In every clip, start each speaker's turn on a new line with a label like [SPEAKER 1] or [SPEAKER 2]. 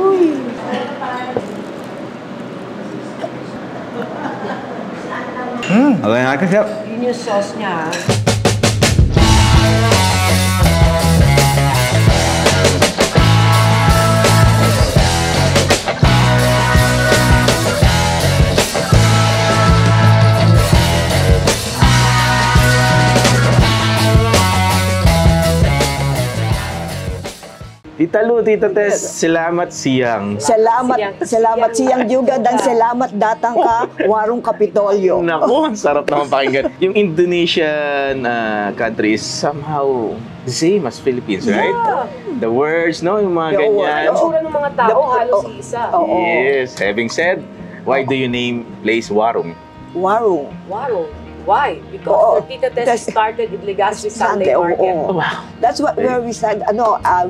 [SPEAKER 1] Uy.
[SPEAKER 2] Okay na kasi.
[SPEAKER 1] Yun yung sauce niya.
[SPEAKER 2] Tita Lu, Tita Tess, salamat siyang.
[SPEAKER 3] Salamat siyang juga dan salamat datang ka Warung Kapitolyo.
[SPEAKER 2] Naku, ang sarap naman pakinggan. Yung Indonesian country is somehow the same as Philippines, right? The words, no? Yung mga ganyan.
[SPEAKER 1] Ang tsura ng mga tao, halos isa.
[SPEAKER 2] Yes. Having said, why do you name place Warung?
[SPEAKER 3] Warung.
[SPEAKER 1] Warung. Why? Because the Tita Tess started in Legazpi Sunday Market.
[SPEAKER 2] Wow.
[SPEAKER 3] That's where we started,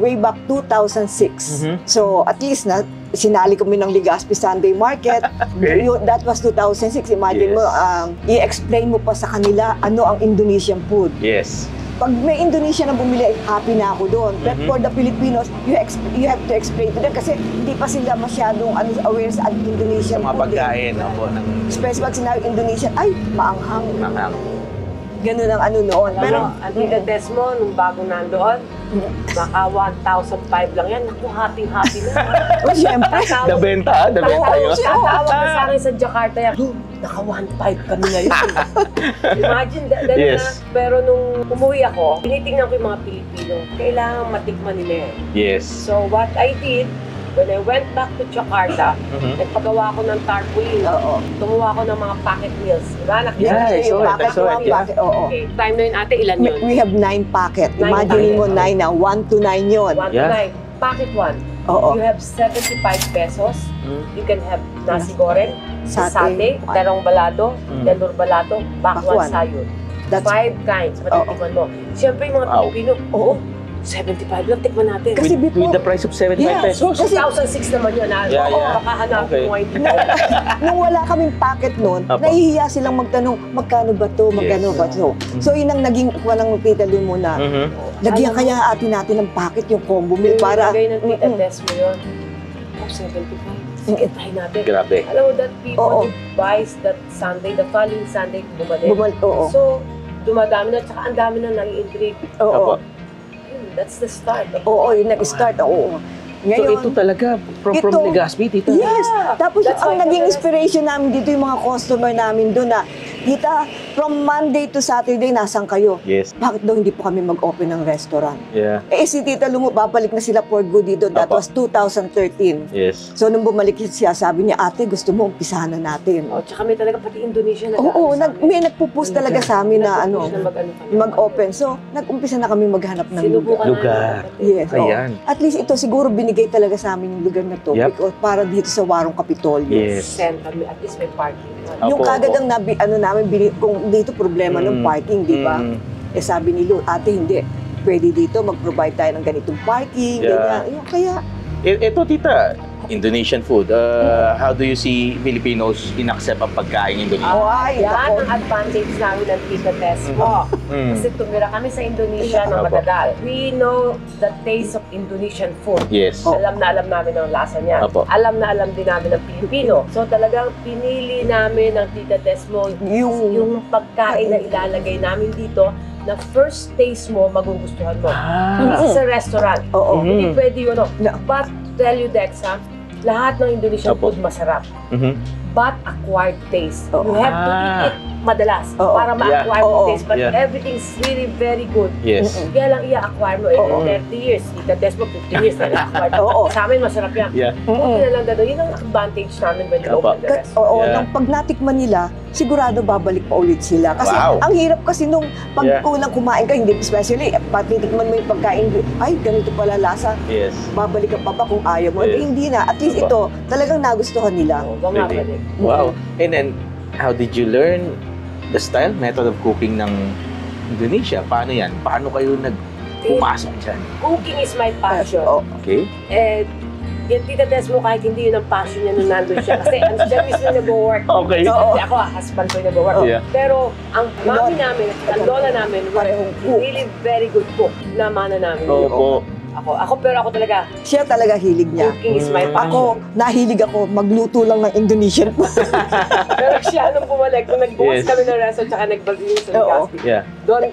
[SPEAKER 3] way back 2006. So, at least na, sinali kami ng Legazpi Sunday Market.
[SPEAKER 2] Okay.
[SPEAKER 3] That was 2006. Imagine mo, i-explain mo pa sa kanila ano ang Indonesian food.
[SPEAKER 2] Yes.
[SPEAKER 3] Pag may Indonesia na bumili, happy na ako doon. But for the Filipinos, you have to explain to them kasi hindi pa sila masyadong aware sa Indonesian
[SPEAKER 2] Sa mga
[SPEAKER 3] food.
[SPEAKER 2] pagkain, opo.
[SPEAKER 3] Especially pag sinabi Indonesian, ay, maanghang.
[SPEAKER 2] Manghang.
[SPEAKER 3] Ganun ang ano noon.
[SPEAKER 1] Pero ang Tita Tess mo, nung bago nandoon, baka 1,500 lang yan. Naku, happy na.
[SPEAKER 3] Oh, syempre.
[SPEAKER 2] Dabenta yun.
[SPEAKER 1] Tatawag na sa akin sa Jakarta yan. Naka 1,500 kami ngayon. Imagine, ganun
[SPEAKER 2] Yes.
[SPEAKER 1] na. Pero nung umuwi ako, tinitingnan ko yung mga Pilipino. Kailangan matikman nila yan.
[SPEAKER 2] Yes.
[SPEAKER 1] So what I did, when I went back to Jakarta, nagpagawa ako ng tarpaulin. Gumawa ako ng mga packet meals. Diba?
[SPEAKER 2] Yeah, I saw it.
[SPEAKER 1] Okay. Time na yun ate, ilan yun?
[SPEAKER 3] We have 9 packet.
[SPEAKER 1] 9
[SPEAKER 3] Imagine mo,
[SPEAKER 1] packet.
[SPEAKER 3] 9 na. 1 to 9 yun.
[SPEAKER 1] 1 to 9. Packet 1.
[SPEAKER 3] Oo.
[SPEAKER 1] You have 75 pesos. You can have nasi goreng,
[SPEAKER 3] Sate,
[SPEAKER 1] terong balado, telur balado, bakwan
[SPEAKER 3] Bakwan.
[SPEAKER 1] sayur.
[SPEAKER 3] That's
[SPEAKER 1] 5 kinds. Matitikman mo. Siyempre yung mga Pilipino, 75 lang, tikman natin.
[SPEAKER 3] Kasi
[SPEAKER 2] With the price of 75 pesos.
[SPEAKER 1] 2006 naman yun.
[SPEAKER 2] Yeah.
[SPEAKER 1] Baka hanapin
[SPEAKER 2] Okay.
[SPEAKER 1] mo ID.
[SPEAKER 3] nung wala kaming packet noon,
[SPEAKER 2] Apo.
[SPEAKER 3] nahihiya silang magtanong, magkano ba to, magkano ba to. So yun ang naging walang Tita Lu muna. Lagyan kaya atin natin ng packet yung combo meal para...
[SPEAKER 1] Lagay ng Tita Tess mo yun. 75. Sige, try natin.
[SPEAKER 2] Grabe.
[SPEAKER 1] Alam mo that people buys that Sunday, the following Sunday, bumalik.
[SPEAKER 3] Oo.
[SPEAKER 1] So, dumadami na, tsaka ang dami na nag-i-intrigue.
[SPEAKER 3] Oo.
[SPEAKER 1] That's the start.
[SPEAKER 3] Oo, yung nag-start. Oo.
[SPEAKER 2] So ito talaga, from Legazpi, Tita?
[SPEAKER 3] Yes! Tapos
[SPEAKER 1] That's
[SPEAKER 3] ang
[SPEAKER 1] why
[SPEAKER 3] naging
[SPEAKER 1] Tita
[SPEAKER 3] inspiration namin dito yung mga customer namin doon na, Tita, from Monday to Saturday, nasan kayo?
[SPEAKER 2] Yes.
[SPEAKER 3] Bakit daw hindi po kami mag-open ng restaurant?
[SPEAKER 2] Yeah.
[SPEAKER 3] Si Tita Lu, babalik na sila for good dito. That was 2013.
[SPEAKER 2] Yes.
[SPEAKER 3] So nung bumalik siya, sabi niya, ate, gusto mo, umpisahan na natin.
[SPEAKER 1] Oh, tsaka may talaga pati Indonesia na
[SPEAKER 3] Oo, may nagpo-post talaga sa amin na
[SPEAKER 1] mag-ano
[SPEAKER 3] mag-open. So, nag-umpisa na kami maghanap ng
[SPEAKER 1] Sinubukan
[SPEAKER 2] lugar.
[SPEAKER 3] Yes.
[SPEAKER 2] Ayan.
[SPEAKER 3] At least ito siguro binigay talaga sa amin yung lugar na to because para dito sa Warung Kapitolyo.
[SPEAKER 2] Yes.
[SPEAKER 1] Send kami, at least may parking.
[SPEAKER 3] Yung kagad ang kung dito problema ng parking, di ba? Eh sabi ni Lu, ate hindi, pwede dito mag-provide tayo ng ganitong parking, ganyan. Yung kaya...
[SPEAKER 2] Ito, Tita, Indonesian food. How do you see Filipinos in-accept ang pagkain Indonesian?
[SPEAKER 1] Yan ang advantage namin ng Tita Tess mo. Kasi tumira kami sa Indonesia ng matagal. We know the taste of Indonesian food.
[SPEAKER 2] Yes.
[SPEAKER 1] Alam na alam namin ang lasa niya. Alam na alam din namin ng Pilipino. So talagang pinili namin ng Tita Tess mo yung pagkain na ilalagay namin dito na first taste mo, magugustuhan mo. This is a restaurant. Hindi pwede yun. But to tell you, Dexa, lahat ng Indonesian food masarap. But acquired taste. You have to eat it madalas para ma-acquire yung taste. But everything's really very good.
[SPEAKER 2] Yes.
[SPEAKER 1] Kaya lang i-acquire mo in 30 years. Tita Tess mo, 15 years na i-acquire. Sa amin, masarap yan. Buti na lang gano'n. Yun ang advantage namin when you open the restaurant.
[SPEAKER 3] Nang pag natikman nila, sigurado babalik pa ulit sila. Kasi ang hirap kasi nung pag kulang kumain ka, hindi especially, patitikman mo yung pagkain, ay, ganito pala lasa.
[SPEAKER 2] Yes.
[SPEAKER 3] Babalik ka pa ba kung ayaw mo? Hindi na. At least ito, talagang nagustuhan nila.
[SPEAKER 1] Bumabalik.
[SPEAKER 2] Wow. And then, how did you learn the style, method of cooking ng Indonesia? Paano yan? Paano kayo pumasok dyan?
[SPEAKER 1] Cooking is my passion.
[SPEAKER 2] Okay.
[SPEAKER 1] And yung Tita Tess mo, kahit hindi yun ang passion niya nung nandun siya. Kasi siya mismo nag-work.
[SPEAKER 2] Okay.
[SPEAKER 1] Kasi ako, husband ko yung nag-work. Pero ang mami namin, ang lola namin, were really very good cook na mana namin.
[SPEAKER 2] Opo.
[SPEAKER 1] Pero ako talaga,
[SPEAKER 3] Siya talaga hilig niya.
[SPEAKER 1] cooking is my
[SPEAKER 3] Ako,
[SPEAKER 1] passion.
[SPEAKER 3] nahilig ako magluto lang ng Indonesian food.
[SPEAKER 1] Pero siya, nung bumalik, nung nagbukas
[SPEAKER 2] Yes.
[SPEAKER 1] kami ng restaurant, tsaka nagbalik sa
[SPEAKER 3] Oo.
[SPEAKER 1] Legazpi,
[SPEAKER 2] Yeah.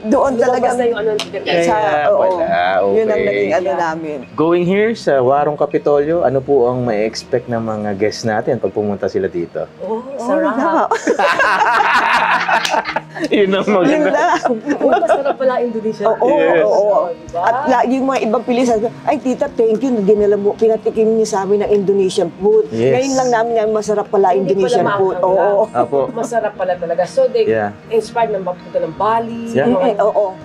[SPEAKER 3] Doon talaga
[SPEAKER 1] lumabas na yung ano ng chicken rice.
[SPEAKER 2] Kaya pala, okay.
[SPEAKER 3] Yun ang naging ano namin.
[SPEAKER 2] Going here sa Warung Kapitolyo, ano po ang may expect ng mga guests natin pag pumunta sila dito?
[SPEAKER 1] Oh, sarap.
[SPEAKER 2] Yun ang
[SPEAKER 3] Yun
[SPEAKER 2] maganda.
[SPEAKER 3] lang.
[SPEAKER 1] Uy, masarap pala Indonesia.
[SPEAKER 3] Oo,
[SPEAKER 2] Yes.
[SPEAKER 3] oo.
[SPEAKER 1] Diba?
[SPEAKER 3] At yung mga ibang pilis, ay tita, thank you, dinala mo, pinatikim niyo sa amin ng Indonesian food.
[SPEAKER 2] Yes.
[SPEAKER 3] Ngayon lang namin na masarap pala
[SPEAKER 1] Hindi
[SPEAKER 3] Indonesian
[SPEAKER 1] pala
[SPEAKER 3] food.
[SPEAKER 1] maanghang
[SPEAKER 3] Oo.
[SPEAKER 2] Apo.
[SPEAKER 1] Masarap pala talaga. So, they
[SPEAKER 2] Yeah.
[SPEAKER 1] inspired ng magpunta ng Bali.
[SPEAKER 2] Yeah.
[SPEAKER 3] Oo.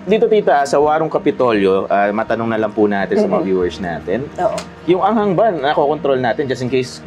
[SPEAKER 2] Dito tita, sa Warung Kapitolyo, matanong na lang po natin sa mga viewers natin.
[SPEAKER 3] Oo.
[SPEAKER 2] Yung anghang ba, nakokontrol natin just in case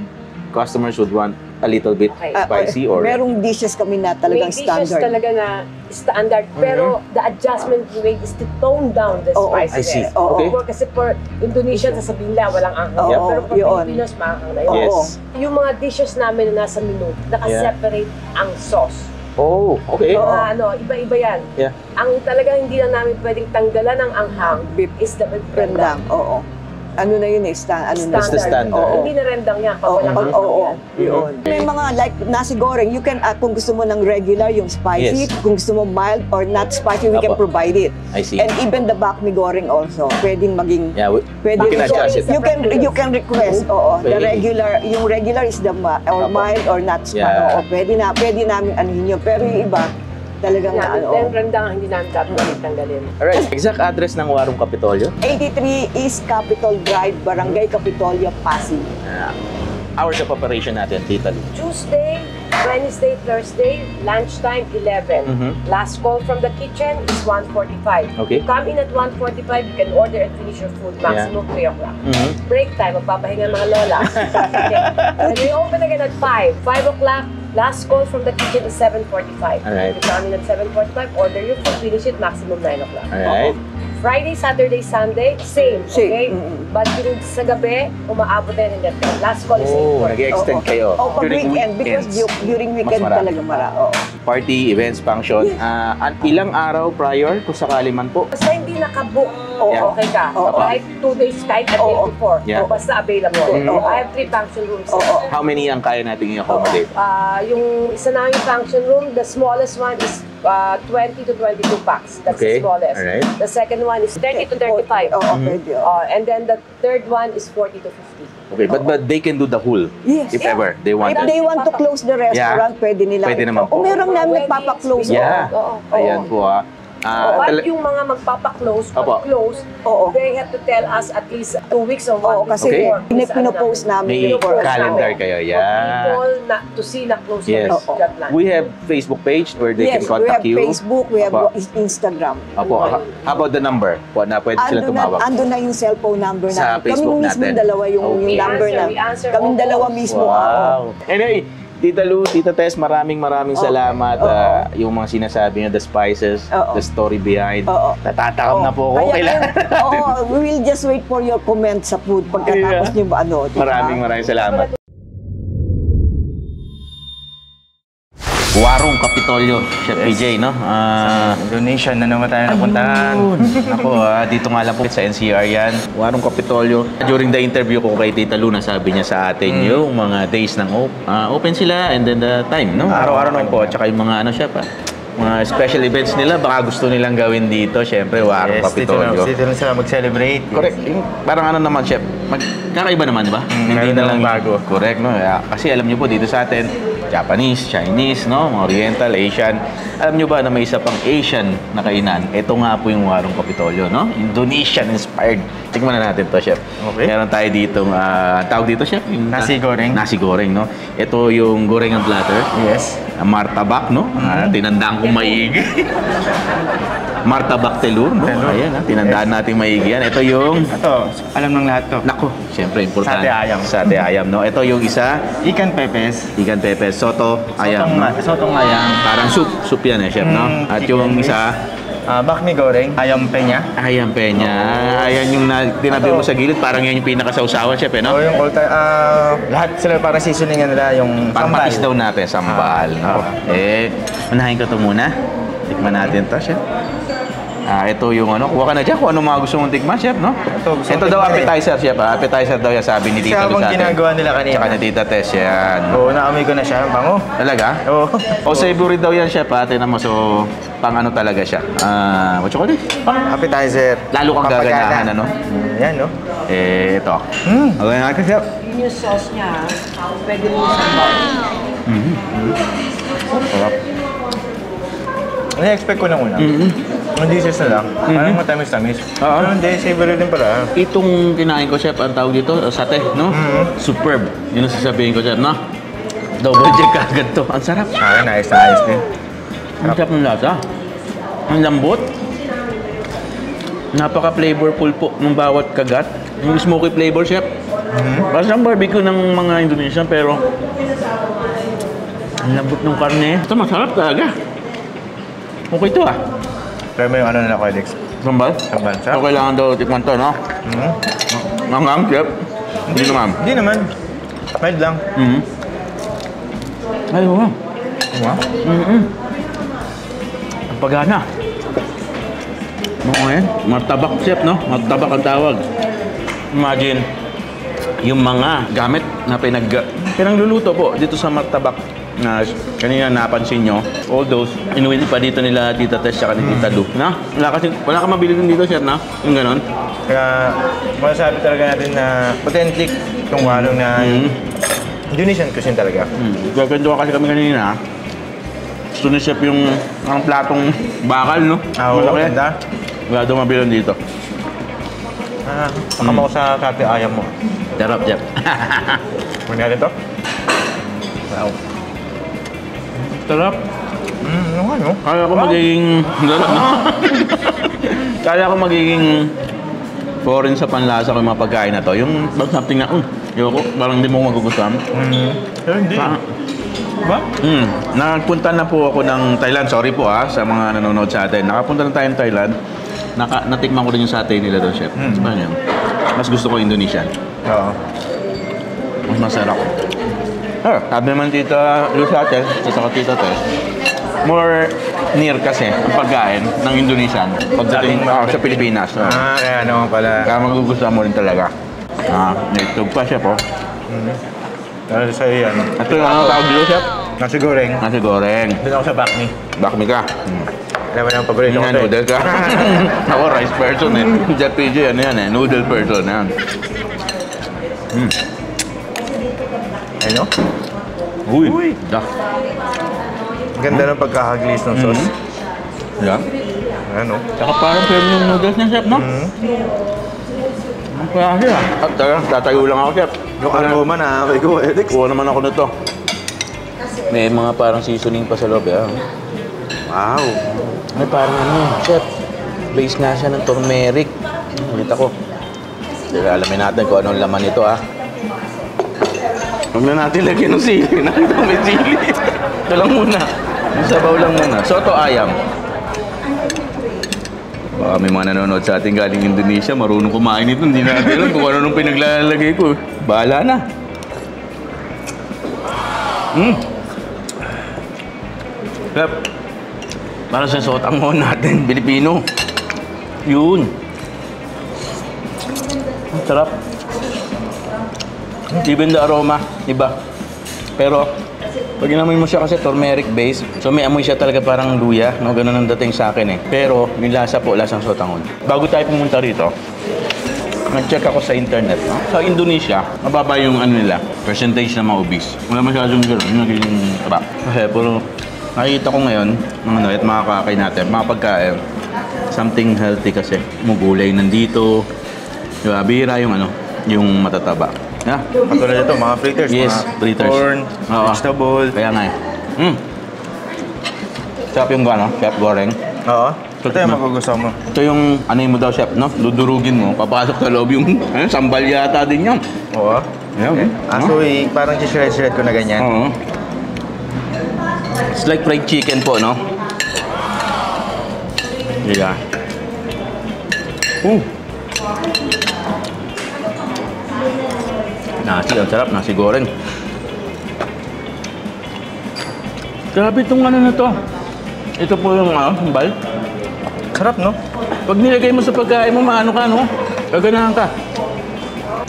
[SPEAKER 2] customers would want a little bit
[SPEAKER 1] Okay.
[SPEAKER 2] spicy or...
[SPEAKER 3] Merong dishes kami na talagang
[SPEAKER 1] May dishes
[SPEAKER 3] standard.
[SPEAKER 1] talaga na standard, pero the adjustment we made is to tone down the
[SPEAKER 3] Oo,
[SPEAKER 2] I see.
[SPEAKER 1] spiciness.
[SPEAKER 3] Oo.
[SPEAKER 2] Okay.
[SPEAKER 1] Kasi for Indonesian, sasabihin nila walang anghang.
[SPEAKER 3] Oo,
[SPEAKER 1] Pero for
[SPEAKER 3] yun.
[SPEAKER 1] Filipinos, maanghang na yun.
[SPEAKER 2] Yes.
[SPEAKER 3] Oo.
[SPEAKER 1] Yung mga dishes namin na nasa menu, naka-separate ang sauce.
[SPEAKER 2] Oh, okay.
[SPEAKER 3] Oo.
[SPEAKER 1] Iba-iba yan.
[SPEAKER 2] Yeah.
[SPEAKER 1] Ang talaga hindi lang namin pwedeng tanggalan ng anghang
[SPEAKER 3] Beef
[SPEAKER 1] is the
[SPEAKER 3] rendang. Oo. Ano na yun eh, ano na.
[SPEAKER 2] That's the standard.
[SPEAKER 3] Oo.
[SPEAKER 1] Hindi na rendang yan pag
[SPEAKER 3] Oo,
[SPEAKER 1] walang
[SPEAKER 3] pag,
[SPEAKER 1] anghang
[SPEAKER 3] oo,
[SPEAKER 1] yan.
[SPEAKER 3] yun. May mga like nasi goreng, you can, kung gusto mo ng regular, yung spicy,
[SPEAKER 2] Yes.
[SPEAKER 3] kung gusto mo mild or not spicy, we can
[SPEAKER 2] Apo.
[SPEAKER 3] provide it.
[SPEAKER 2] I see.
[SPEAKER 3] And even the bakmi goreng also, pwedeng maging,
[SPEAKER 2] Yeah,
[SPEAKER 3] pwede
[SPEAKER 2] you can adjust it.
[SPEAKER 3] You can request, oo. The
[SPEAKER 2] Pwede.
[SPEAKER 3] regular, yung regular is the or
[SPEAKER 2] Apo.
[SPEAKER 3] mild or not spicy.
[SPEAKER 2] Yeah.
[SPEAKER 3] Oo, pwede namin anuhin yun. Pero yung iba, talagang na ano.
[SPEAKER 1] Yung rendang hindi namin dapat tanggalin.
[SPEAKER 2] Alright, exact address ng Warung Kapitolyo?
[SPEAKER 3] 83 East Capitol Drive, Barangay Capitolyo, Pasig.
[SPEAKER 2] Hours of operation natin, Tita Lu.
[SPEAKER 1] Tuesday, Wednesday, Thursday, lunchtime 11. Last call from the kitchen is 1:45.
[SPEAKER 2] Okay.
[SPEAKER 1] Come in at 1:45, you can order and finish your food maximum 3 o'clock. Break time, magpapahinga ang mga lola. Okay. And we open again at 5. 5 o'clock, last call from the kitchen is 7:45.
[SPEAKER 2] Alright.
[SPEAKER 1] You come in at 7:45, order your food, finish it maximum 9 o'clock.
[SPEAKER 2] Alright.
[SPEAKER 1] Friday, Saturday, Sunday, same. Okay? But yung sa gabi, umaabot na yun hanggang 10. Last call is 8.
[SPEAKER 2] Oh, nag-extend kayo.
[SPEAKER 3] Oh, pag weekend, because during weekend
[SPEAKER 2] Mas marami.
[SPEAKER 3] talaga marami.
[SPEAKER 2] Party, events, function. Ilang araw prior, kung sakali man po?
[SPEAKER 1] Basta hindi nakabook,
[SPEAKER 2] Yeah.
[SPEAKER 1] okay ka.
[SPEAKER 3] Oo.
[SPEAKER 1] Kahit 2 days, kahit a day
[SPEAKER 3] Oo.
[SPEAKER 1] before.
[SPEAKER 2] Yeah.
[SPEAKER 1] Basta available.
[SPEAKER 3] Oo.
[SPEAKER 1] I have 3 function rooms.
[SPEAKER 3] Oo.
[SPEAKER 2] How many ang kaya nating i-accommodate?
[SPEAKER 1] Yung isa namin function room, the smallest one is 20 to 22 packs. That's
[SPEAKER 2] Okay.
[SPEAKER 1] the smallest.
[SPEAKER 2] Alright.
[SPEAKER 1] The second one is 30 to 35.
[SPEAKER 3] Oo, pwede.
[SPEAKER 1] And then the third one is 40 to 50.
[SPEAKER 2] Okay, but they can do the whole
[SPEAKER 3] Yes.
[SPEAKER 2] if ever they want
[SPEAKER 3] If
[SPEAKER 2] that.
[SPEAKER 3] they want to close the restaurant, pwede nila.
[SPEAKER 2] Pwede naman po.
[SPEAKER 3] O meron namin
[SPEAKER 1] Weddings,
[SPEAKER 3] nagpapa-close.
[SPEAKER 2] Yeah.
[SPEAKER 1] Oo.
[SPEAKER 2] Ayan po
[SPEAKER 1] But yung mga magpapa-close or
[SPEAKER 2] Opo.
[SPEAKER 1] close,
[SPEAKER 3] Oo.
[SPEAKER 1] they have to tell us at least 2 weeks or 1
[SPEAKER 3] Oo,
[SPEAKER 1] week
[SPEAKER 3] kasi
[SPEAKER 2] Okay.
[SPEAKER 1] before.
[SPEAKER 3] pinopost namin
[SPEAKER 2] May
[SPEAKER 3] yung for
[SPEAKER 2] calendar kayo.
[SPEAKER 1] For
[SPEAKER 2] Yeah.
[SPEAKER 1] people to see na close
[SPEAKER 2] Yes.
[SPEAKER 1] na restaurant plan.
[SPEAKER 2] We have Facebook page where they
[SPEAKER 3] Yes,
[SPEAKER 2] can
[SPEAKER 3] we have
[SPEAKER 2] contact you.
[SPEAKER 3] Facebook, we have
[SPEAKER 2] Opo.
[SPEAKER 3] Instagram.
[SPEAKER 2] Apo, how about the number? Na pwede sila tumawag?
[SPEAKER 3] Ando na yung cellphone number
[SPEAKER 2] Sa
[SPEAKER 3] namin.
[SPEAKER 2] Facebook
[SPEAKER 3] Kami mismo
[SPEAKER 2] natin.
[SPEAKER 3] dalawa yung
[SPEAKER 2] Okay.
[SPEAKER 3] number na.
[SPEAKER 1] We answer
[SPEAKER 3] Kaming
[SPEAKER 1] all
[SPEAKER 3] dalawa
[SPEAKER 1] calls.
[SPEAKER 3] mismo.
[SPEAKER 2] Wow. Anyway, Tita Lu, Tita Tess, maraming salamat. Yung mga sinasabi nyo, the spices,
[SPEAKER 3] Oo.
[SPEAKER 2] the story behind.
[SPEAKER 3] Oo.
[SPEAKER 2] Natatakam na po ako. Kailangan
[SPEAKER 3] we will just wait for your comment sa food pagkatapos
[SPEAKER 2] Yeah.
[SPEAKER 3] nyo ba ano. diba?
[SPEAKER 2] Maraming salamat. Warung Kapitolyo, Chef PJ, no?
[SPEAKER 4] Indonesian na naman tayo napuntahan.
[SPEAKER 2] Ako, dito nga lang po sa NCR yan. Warung Kapitolyo. During the interview ko kay Tita Luna, sabi niya sa atin yung mga days ng open sila and then the time, no?
[SPEAKER 4] Araw-araw
[SPEAKER 2] naman po. At saka yung mga chef, mga special events nila, baka gusto nilang gawin dito. Siyempre, Warung Kapitolyo.
[SPEAKER 4] Dito na sila mag-celebrate.
[SPEAKER 2] Correct. Yung, parang naman, chef, kakaiba naman, di ba?
[SPEAKER 4] meron na lang bago.
[SPEAKER 2] Correct, no? Kasi alam niyo po, dito sa atin, Japanese, Chinese, no? Mga Oriental, Asian. Alam niyo ba na may isa pang Asian na kainan? Ito nga po yung Warung Kapitolyo, no? Indonesian-inspired. Tingnan na natin to, chef.
[SPEAKER 4] Okay.
[SPEAKER 2] Meron tayo ditong, tawag dito, chef? Yung,
[SPEAKER 4] Nasi goreng.
[SPEAKER 2] Nasi goreng, no? Ito yung gorengan platter.
[SPEAKER 4] Yes.
[SPEAKER 2] Martabak, no? Tinandaan kong maigi. Martabak telur, no?
[SPEAKER 4] Telur.
[SPEAKER 2] Ayan, tinandaan natin maigi yan. Ito yung...
[SPEAKER 4] Ito, alam ng lahat to.
[SPEAKER 2] Nako, siyempre importante.
[SPEAKER 4] Sate ayam.
[SPEAKER 2] Sate ayam, no? Ito yung isa,
[SPEAKER 4] Ikan pepes.
[SPEAKER 2] ikan pepe, soto ayam, no?
[SPEAKER 4] Sotong ayam.
[SPEAKER 2] Parang soup yan eh, chef, no? At yung
[SPEAKER 4] chicken
[SPEAKER 2] isa,
[SPEAKER 4] bakmi goreng. Ayam peña.
[SPEAKER 2] ayam peña. Ayan yung tinabi mo sa gilid, parang yan yung pinakasawsawan, chef, eh, no?
[SPEAKER 4] O yung all time, lahat sila para seasoningan nila yung
[SPEAKER 2] Parang
[SPEAKER 4] sambal.
[SPEAKER 2] patis daw natin, sambal. no? Unahin ko to muna. Tikman natin to, chef. Ito yung ano, kuha ka na dyan kung ano mga gusto mong tikman, chef, no? Ito daw appetizer, chef. Appetizer daw yan, sabi ni Tita Lu sa atin.
[SPEAKER 4] ginagawa nila kanina.
[SPEAKER 2] Tsaka ni Tita Tess, yan.
[SPEAKER 4] Oo, naamoy ko na siya. Bango.
[SPEAKER 2] Talaga?
[SPEAKER 4] Oo.
[SPEAKER 2] O savory daw yan, chef, ha? Tignan mo, so, pang ano talaga siya. What you call it?
[SPEAKER 4] Appetizer.
[SPEAKER 2] Lalo kang
[SPEAKER 4] Papagana.
[SPEAKER 2] gaganahan, ano?
[SPEAKER 4] Yan, no?
[SPEAKER 2] Ito. Okay na ka, chef.
[SPEAKER 1] Yun yung sauce niya, pwede mo sambal.
[SPEAKER 2] Sarap.
[SPEAKER 4] Na-expect ko na una. Hindi siya lang. Parang matamis-tamis. Pero hindi, savory din pala.
[SPEAKER 2] Itong kinain ko, chef, ang tawag dito, sate, no? Superb. Yun ang sasabihin ko, chef, no? Double check agad to. Ang sarap.
[SPEAKER 4] Sa akin, ayos na ayos din.
[SPEAKER 2] Ang sarap ng lasa. Ang lambot. Napaka-flavorful po ng bawat kagat. Yung smoky flavor, chef. Parang siyang barbecue ng mga Indonesian, pero ang lambot ng karne. Ito, masarap talaga. Okay to, ah.
[SPEAKER 4] Try mo yung ano nila, Alex.
[SPEAKER 2] Sambal?
[SPEAKER 4] Sambal,
[SPEAKER 2] So, kailangan daw tikman to, no? Mangang, chef. Hindi naman.
[SPEAKER 4] Hindi naman. Mild lang.
[SPEAKER 2] Ay, wow.
[SPEAKER 4] Wow.
[SPEAKER 2] Ang pagana. Ngayon, martabak, chef, no? Martabak ang tawag. Imagine, yung mga gamit na pinagluluto po dito sa martabak na kanina napansin nyo, all those, inuwi pa dito nila Tita Tess at ni Tita Lu. Na? Wala ka mabili din dito, chef, na? Yung ganon?
[SPEAKER 4] Kaya masasabi talaga natin na authentic itong walong na Indonesian cuisine talaga.
[SPEAKER 2] Gaganda kasi kami kanina. Gusto ni chef yung ang platong bakal, no?
[SPEAKER 4] Oo, ganda.
[SPEAKER 2] Wala daw mabilan dito.
[SPEAKER 4] Pakama ko sa kati ayam mo.
[SPEAKER 2] Sarap, chef.
[SPEAKER 4] Kunin natin to. Wow.
[SPEAKER 2] Sarap.
[SPEAKER 4] Ano nga, no?
[SPEAKER 2] Kaya ko magiging... Kaya ko magiging foreign sa panlasa ko yung mga pagkain na to. Yung something na, yoko, parang hindi mo magugustuhan.
[SPEAKER 4] Pero hindi. Diba?
[SPEAKER 2] Nagpunta na po ako ng Thailand. Sorry po sa mga nanonood sa atin. Nakapunta na tayo ng Thailand. Natikman ko rin yung satay nila doon, chef. Mas gusto ko Indonesian.
[SPEAKER 4] Oo.
[SPEAKER 2] Mas masarap. Sabi naman Tita Lu sa atin, saka Tita Tess, more near kasi ang pagkain ng Indonesian pagdating sa Pilipinas.
[SPEAKER 4] Kaya naman pala.
[SPEAKER 2] Kaya magugustuhan mo rin talaga. Naitog pa, chef, oh.
[SPEAKER 4] Ano sa'yo yan?
[SPEAKER 2] Ito yung ano tawag dito, chef?
[SPEAKER 4] Nasi goreng.
[SPEAKER 2] Nasi goreng.
[SPEAKER 4] Doon ako sa bakmi.
[SPEAKER 2] Bakmi ka.
[SPEAKER 4] Alam mo na ang paborito ko.
[SPEAKER 2] Noodle ka. Ako, rice person eh. Jeff PJ, ano yan eh. Noodle person, yan.
[SPEAKER 4] Ano?
[SPEAKER 2] Uy. Da.
[SPEAKER 4] Ganda ng pagkakaglis ng sauce.
[SPEAKER 2] Yeah.
[SPEAKER 4] Ano?
[SPEAKER 2] Saka parang premium noodles niya, chef, no? Ang klase At tatayo lang ako, chef.
[SPEAKER 4] Yung aroma na ako, Alex.
[SPEAKER 2] Kuha naman ako nito. May mga parang seasoning pa sa loob, eh.
[SPEAKER 4] Wow.
[SPEAKER 2] Ay, parang ano, chef. Base nga siya ng turmeric. Nakita ko. Alamin natin kung anong laman nito, Huwag na natin lagyan ng sili. Nakita may sili. Ito lang muna. Yung sabaw lang muna. Soto ayam. Baka may mga nanonood sa ating galing Indonesia, marunong kumain ito. Hindi natin alam kung ano nung pinaglalagay ko. Bahala na. Chef, para sa sotang mo natin, Pilipino. Yun. Ang sarap. Even the aroma, iba. Pero, pag inamoy mo siya kasi turmeric base, so may amoy siya talaga parang luya, no? Ganun ang dating sa akin eh. Pero, yung lasa po, lasang sotangon. Bago tayo pumunta rito, nag-check ako sa internet, no? Sa Indonesia, mababa yung ano nila, percentage na ma-obese. Wala masyadong gano'n, yung nagiging taba. Kasi, pero, nakikita ko ngayon, at mga kakain natin, mga pagkain, something healthy kasi. Mugulay nandito, yung bira, yung ano, yung matataba. Yeah.
[SPEAKER 4] Katulad ito, mga fritters.
[SPEAKER 2] Yes,
[SPEAKER 4] mga
[SPEAKER 2] fritters.
[SPEAKER 4] Corn,
[SPEAKER 2] Oo.
[SPEAKER 4] vegetable.
[SPEAKER 2] Kaya nga eh. Sarap yung gano, chef goreng.
[SPEAKER 4] Oo. Ito yung magugustuhan mo.
[SPEAKER 2] Ito yung ano mo daw, chef, no? Dudurugin mo, papasok sa loob yung sambal yata din yan.
[SPEAKER 4] Oo.
[SPEAKER 2] Yan.
[SPEAKER 4] So, parang shred-shred ko na ganyan.
[SPEAKER 2] Oo. It's like fried chicken po, no? Yeah. Nasi, ang sarap. Nasi goreng. Grabe itong ano na to. Ito po yung sambal.
[SPEAKER 4] Sarap, no?
[SPEAKER 2] Pag nilagay mo sa pagkain mo, maano ka, no? Gaganahan ka.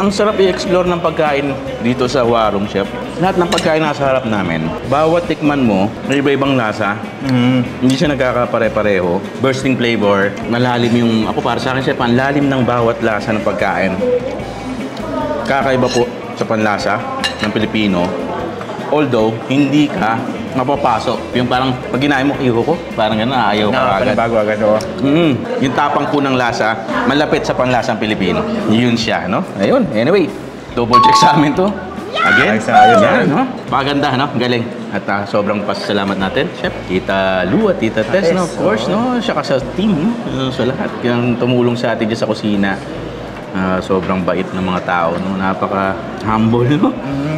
[SPEAKER 2] Ang sarap i-explore ng pagkain dito sa Warung Chef. Lahat ng pagkain nasa harap namin, bawat tikman mo, may iba-ibang lasa. Hindi siya nagkakapare-pareho. Bursting flavor, malalim yung, ako para sa akin, Chef, ang lalim ng bawat lasa ng pagkain. Kakaiba po sa panlasa ng Pilipino. Although, hindi ka mapapasok. Yung parang, pag ginahin mo, iyo ko, parang gano'n, ayaw ka agad.
[SPEAKER 4] Bago agad, oh.
[SPEAKER 2] Yung tapang po ng lasa, malapit sa panlasang Pilipino. Yun siya, no? Ayun, anyway, double check sa amin to. Again,
[SPEAKER 4] Ayos,
[SPEAKER 2] yan, no? Paganda, no? Galing. At sobrang pasasalamat natin, Chef. Tita Lu at Tita Tess, no? Of course, no? Siya ka sa team, no? Sa lahat. Yung tumulong sa atin dyan sa kusina. Sobrang bait ng mga tao, no? Napaka-humble, no?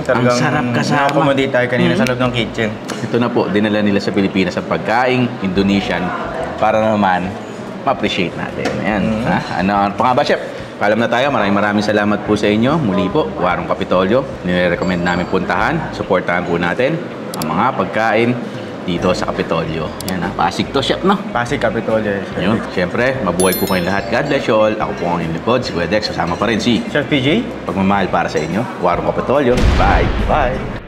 [SPEAKER 2] Ang sarap kasama.
[SPEAKER 4] Nakakomodate tayo kanina sa loob ng kitchen.
[SPEAKER 2] Ito na po, dinala nila sa Pilipinas sa pagkaing Indonesian para naman ma-appreciate natin. Ayan. Ano pa nga ba, Chef? Paalam na tayo. Maraming salamat po sa inyo. Muli po, Warung Kapitolyo. Nire-recommend namin puntahan. Supportahan po natin ang mga pagkain dito sa Kapitolyo. Yan ha. Pasig to, Chef, no?
[SPEAKER 4] Pasig Kapitolyo.
[SPEAKER 2] Yun. Siyempre, mabuhay po kayong lahat. God bless you all. Ako po ang inyong lipod, si Kuya Dex. Kasama pa rin si
[SPEAKER 4] Chef PJ.
[SPEAKER 2] Pagmamahal para sa inyo, Warung Kapitolyo. Bye!
[SPEAKER 4] Bye!